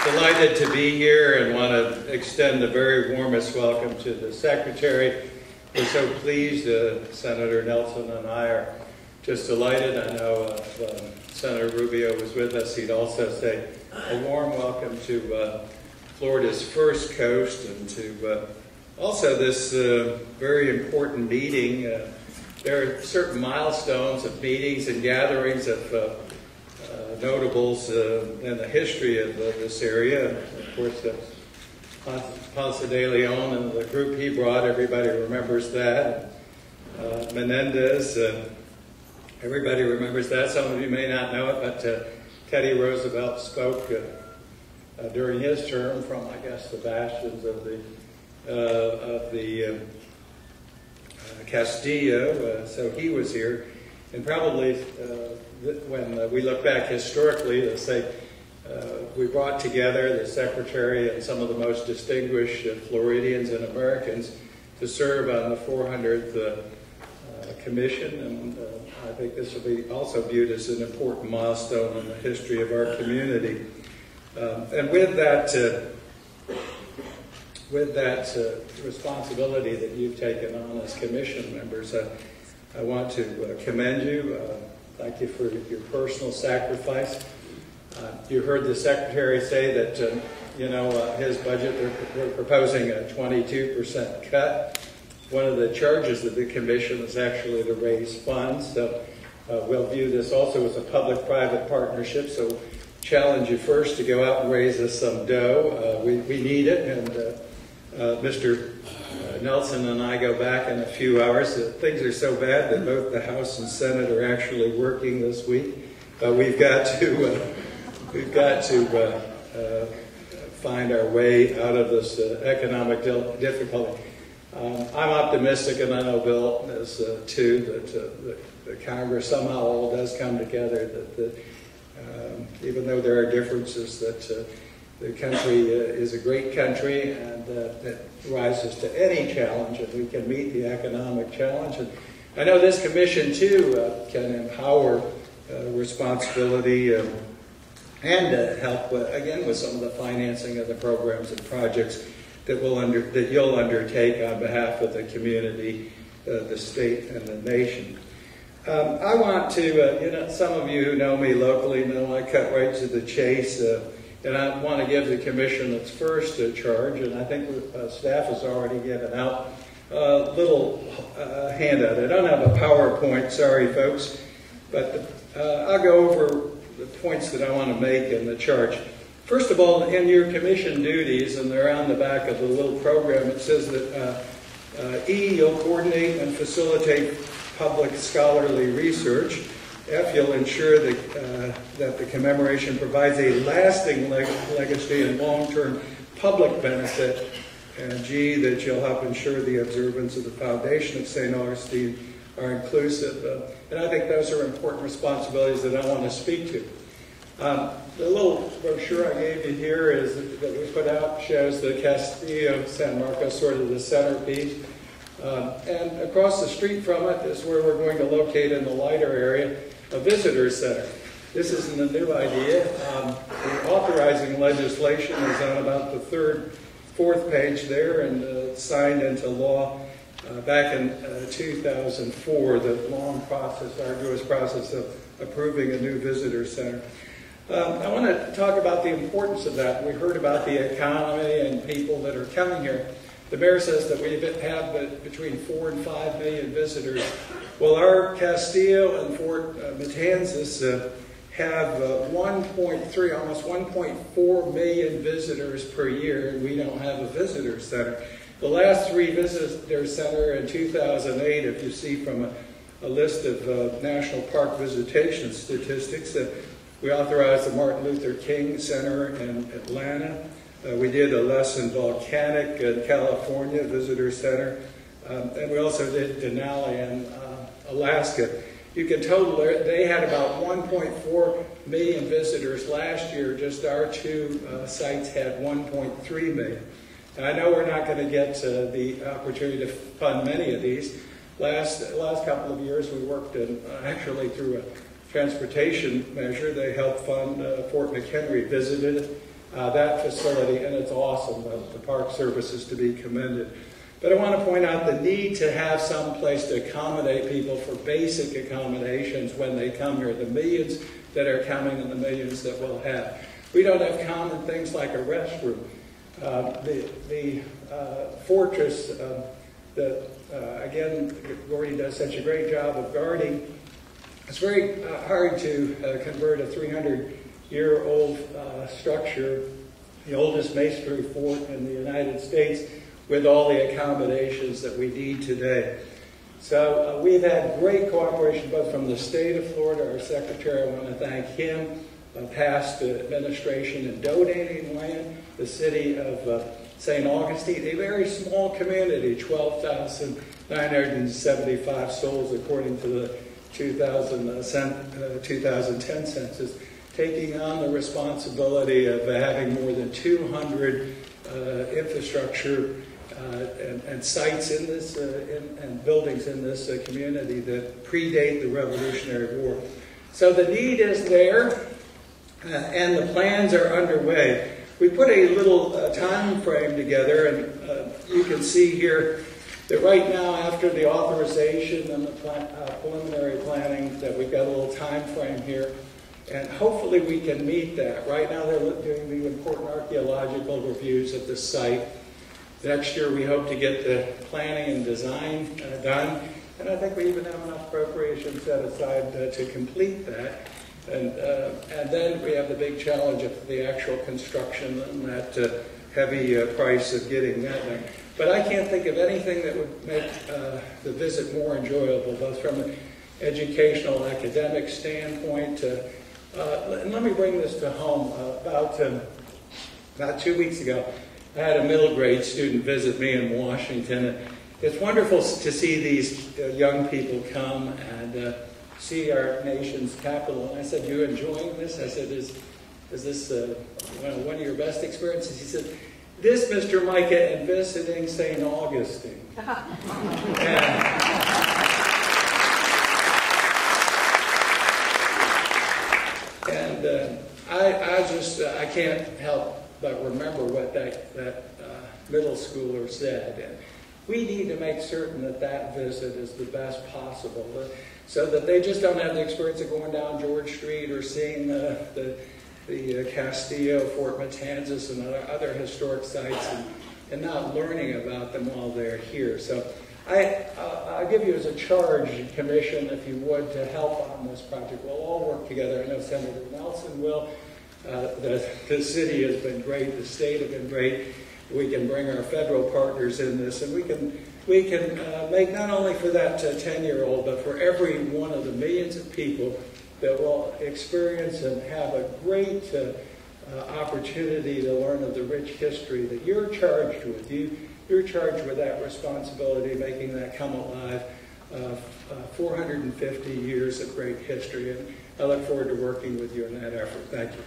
Delighted to be here and want to extend the very warmest welcome to the Secretary. We're so pleased. Senator Nelson and I are just delighted. I know Senator Rubio was with us. He'd also say a warm welcome to Florida's First Coast and to also this very important meeting. There are certain milestones of meetings and gatherings of notables in the history of this area. Of course, Ponce de Leon and the group he brought, everybody remembers that. Menendez, everybody remembers that. Some of you may not know it, but Teddy Roosevelt spoke during his term from, I guess, the bastions of the Castillo, so he was here. And probably when we look back historically, they say we brought together the Secretary and some of the most distinguished Floridians and Americans to serve on the 400th Commission, and I think this will be also viewed as an important milestone in the history of our community. And with that responsibility that you've taken on as Commission members, I want to commend you. Thank you for your personal sacrifice. You heard the Secretary say that, his budget, they're proposing a 22% cut. One of the charges of the Commission is actually to raise funds. So we'll view this also as a public-private partnership. So challenge you first to go out and raise us some dough. We need it. And Mr. Nelson and I go back in a few hours. Things are so bad that both the House and Senate are actually working this week. We've got to find our way out of this economic difficulty. I'm optimistic, and I know Bill is too, that the Congress somehow all does come together. That even though there are differences, that the country is a great country and that rises to any challenge, and we can meet the economic challenge. And I know this Commission, too, can empower responsibility and help, again, with some of the financing of the programs and projects that you'll undertake on behalf of the community, the state, and the nation. I want to, some of you who know me locally know I cut right to the chase. And I want to give the Commission its first charge, and I think staff has already given out a little handout. I don't have a PowerPoint, sorry folks, but I'll go over the points that I want to make in the charge. First of all, in your Commission duties, and they're on the back of the little program, it says that E, you'll coordinate and facilitate public scholarly research. F, you'll ensure that the commemoration provides a lasting legacy and long-term public benefit. And G, that you'll help ensure the observance of the foundation of St. Augustine are inclusive. And I think those are important responsibilities that I want to speak to. The little brochure I gave you here that we put out shows the Castillo San Marcos, sort of the centerpiece. And across the street from it is where we're going to locate in the lighter area a visitor center. This isn't a new idea. The authorizing legislation is on about the fourth page there, and signed into law back in 2004, the long process, arduous process of approving a new visitor center. I want to talk about the importance of that. We heard about the economy and people that are coming here. The mayor says that we have between 4 and 5 million visitors. Well, our Castillo and Fort Matanzas have 1.3, almost 1.4 million visitors per year, and we don't have a visitor center. The last 3 visitor center in 2008, if you see from a list of National Park visitation statistics, we authorized the Martin Luther King Center in Atlanta. We did a lesson volcanic in California visitor center, and we also did Denali in Alaska. You can total they had about 1.4 million visitors last year. Just our 2 sites had 1.3 million. And I know we're not going to get the opportunity to fund many of these. Last couple of years we worked actually through a transportation measure. They helped fund Fort McHenry, visited that facility, and it's awesome. The Park Service is to be commended. But I want to point out the need to have some place to accommodate people for basic accommodations when they come here, the millions that are coming and the millions that we'll have. We don't have common things like a restroom. The fortress that, again, Gordy does such a great job of guarding. It's very hard to convert a 300-year-old structure, the oldest masonry fort in the United States, with all the accommodations that we need today. So we've had great cooperation both from the state of Florida. Our secretary, I want to thank him, past administration in donating land. The city of St. Augustine, a very small community, 12,975 souls according to the 2010 census, taking on the responsibility of having more than 200 infrastructure and sites in this and buildings in this community that predate the Revolutionary War. So the need is there, and the plans are underway. We put a little time frame together, and you can see here that right now, after the authorization and the preliminary planning, that we've got a little time frame here, and hopefully we can meet that. Right now they're doing the important archaeological reviews of the site. Next year we hope to get the planning and design done, and I think we even have enough appropriation set aside to complete that. And then we have the big challenge of the actual construction and that heavy price of getting that done. But I can't think of anything that would make the visit more enjoyable, both from an educational, academic standpoint. And let me bring this to home. About 2 weeks ago, I had a middle grade student visit me in Washington. It's wonderful to see these young people come and see our nation's capital. And I said, "You enjoying this?" I said, "Is this one of your best experiences?" He said, "This, Mr. Mica, and visiting St. Augustine." I can't help but remember what that middle schooler said. And we need to make certain that that visit is the best possible, so that they just don't have the experience of going down George Street or seeing the Castillo, Fort Matanzas, and other historic sites, and not learning about them while they're here. So I'll give you as a charge, commission, if you would, to help on this project. We'll all work together. I know Senator Nelson will. The city has been great. The state has been great. We can bring our federal partners in this, and we can make not only for that 10-year-old, but for every one of the millions of people that will experience and have a great opportunity to learn of the rich history that you're charged with. You're charged with that responsibility, making that come alive. 450 years of great history, and I look forward to working with you in that effort. Thank you.